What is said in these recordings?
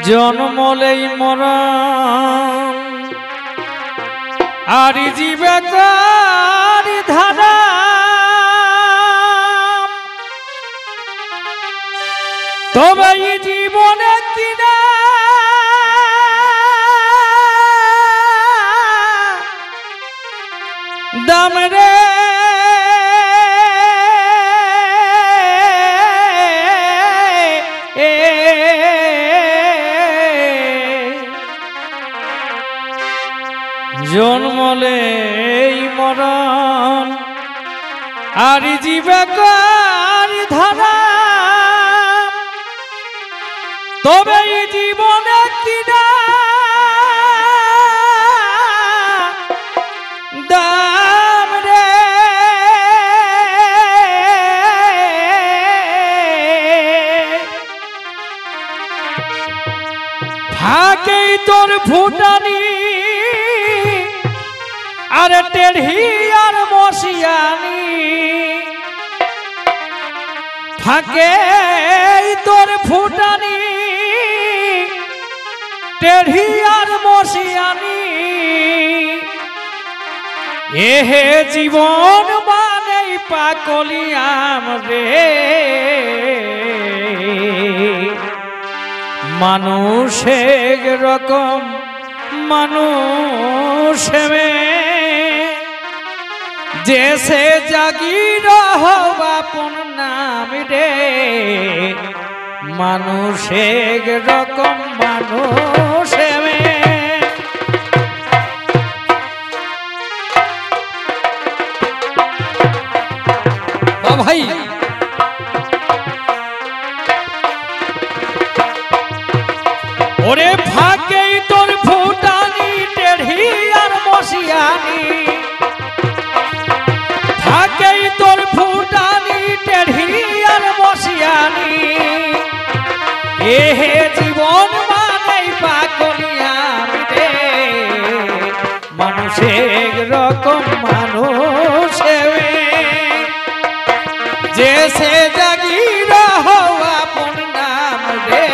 জন্মলেই মরণ আর জীবকার ধারা তবে জীবনে কিনা দাম রে জন্মলেই মরণ আর জীবকার ধারা তবে জীবনে কিনা দাম রে ফাঁকেই তোর ফুটানি আর টেढ़ी আর মশিয়ানি ফাঁকে তোর ফুটানি টেढ़ी আর মশিয়ানি এহে জীবন মানে পাকলিয়াম রে মানুষের রকম মানুষ जैसे जागी रहो अपन नाम रे मानुषेर रकम मानुष भाई ओरे फाके तोर फुटानी टेढ़ी और मसियानी তোর ফুটানি টেढ़ी আর মশিয়ানি এহে জীবন মানে পাকলিয়াম রে মানুষের রকম মানুষ জেসে জাগি রহো আপন নাম রে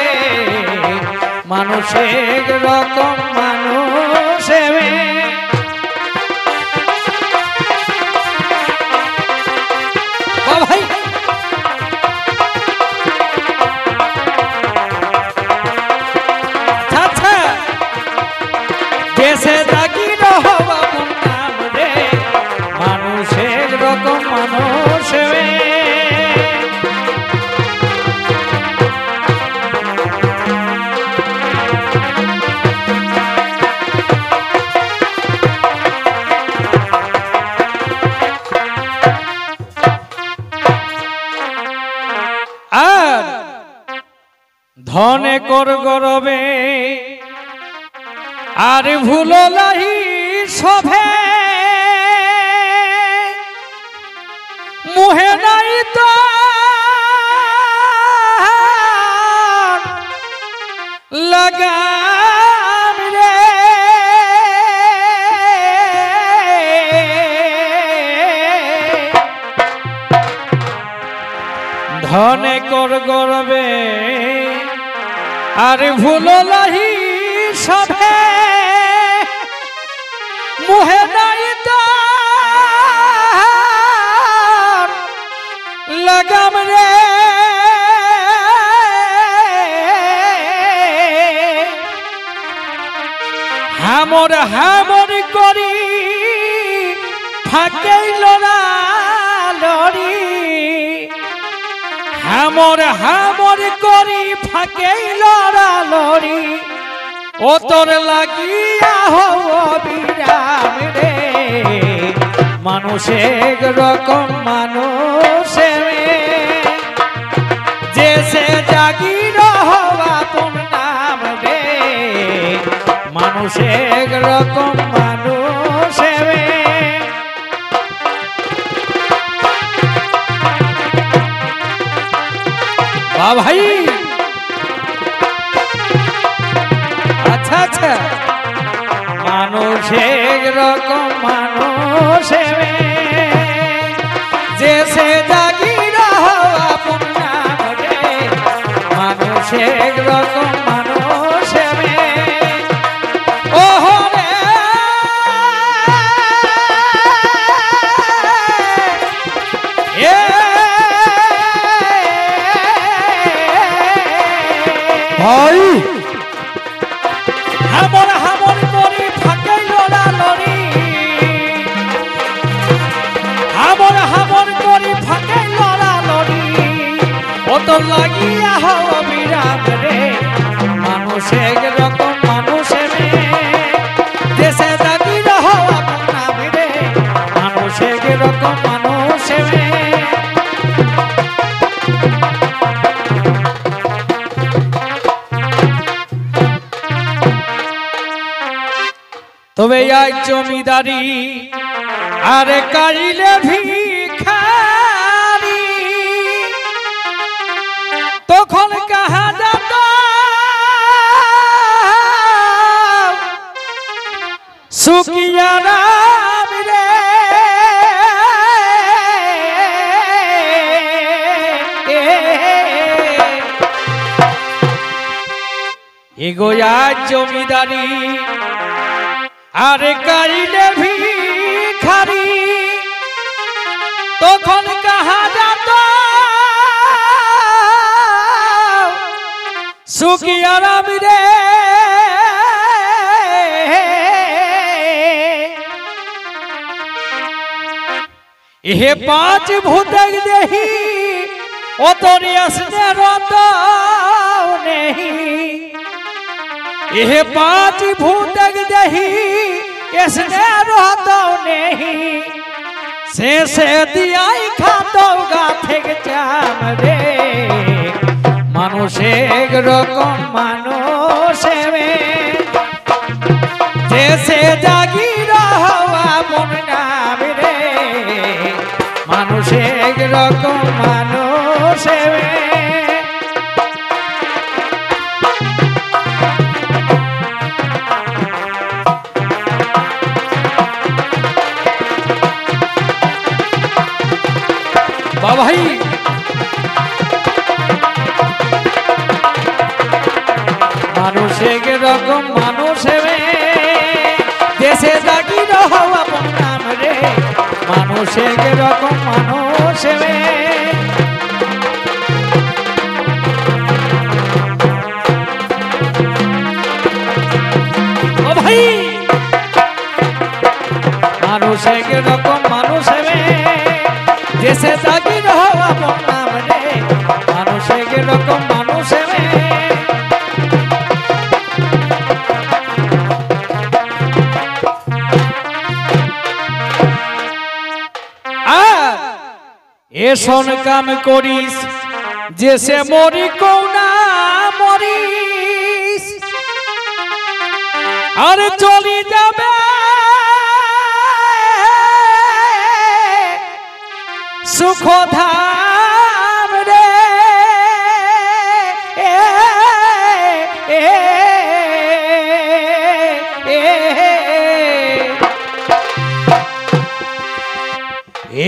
মানুষের রকম মানুষ भाई अच्छा जैसे दागी रहो अपन नाम रे मानुषेर रकम मानुष ধনে কর গরবে আর ভুলো লাহি সভে মুহে নাই তো লাগাম রে ধনে কর গরবে আর ভুলো লাহি সভে মুহে নাই তো লাগাম রে হামর হামর করি ফাঁকেই লড়া লড়ি হামর হামর করি ফাঁকেই লড়া লড়ি ও তোর লাগিয়া হো বিরাম রে মানুষের রকম মানুষ জেসে জাগি রহো আপন নাম রে মানুষের রকম মানুষ भाई अच्छा अच्छा मानुषेर रकम मानुष जैसे जागी रहो अपन नाम रे मानुषेर रकम मानुष ভাই হামর হামর করি ফাঁকে লড়া লড়ি হামর হামর করি ফাঁকে লড়া লড়ি ও তো লাগিয়া হও বিরাম রে মানুষের রকম মানুষের দেশে দাগি হওয়া নাম রে মানুষের রকম মানুষের তবে আজ জমিদারি আরে কাইলে ভিখারি তখন কাহা যেত সুকিয়া রাম রে এগোয়া জমিদারি আরে কাইলে ভিখারি তখন কাহা যেত সুকিয়া রাম রে এ পাঁচ ভূত দেহি ও তোরি আসনে রত নেহি এ পাঁচ ভূত দেহি इसने रहता नहीं से दियाई खातो गाथे जाम रे মানুষের রকম মানুষে जैसे जागी रहा मन नाम रे মানুষের রকম মানুষে भाई মানুষের রকম মানুষে দেশে জাগি রহবা নাম রে মানুষের রকম মানুষে ও ভাই মানুষের রকম মানুষে जैसे जागी रहो नाम रे মানুষের রকম মানুষে এসন কাম করিস जैसे মরি কোনা মরিস আর চলি যাবে सुख धाम रे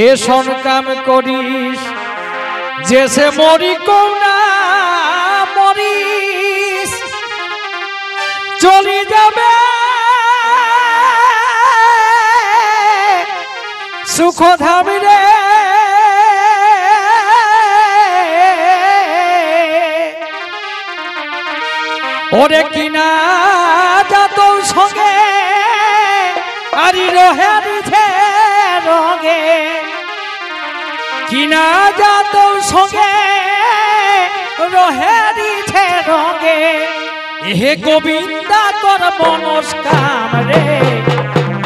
এসন কাম করিস जैसे মরি কোনা মরিস চলি যাবে সুখ ধাম রে ওরে কিনা যত সঙ্গে আরি রহে রঙে কিনা যত সঙ্গে রহে রঙে হে গোবিন্দা তোর মনস্কাম রে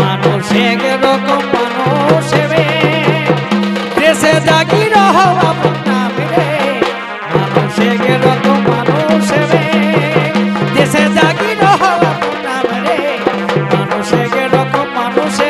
মানুষের রকম মানুষে দেশে জাগি রহবা নাম রে মানুষের রকম মানুষে দেশে জাগি রহবা নাম রে মানুষের রকম মানুষে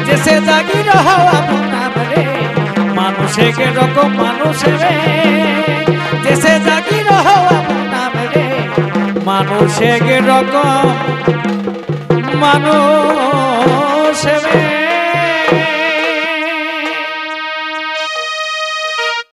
जैसे जागी रहो अपना रे मानुष एक रकम मानुष जैसे जागी रहो अपना रे मानुष एक रकम मानुष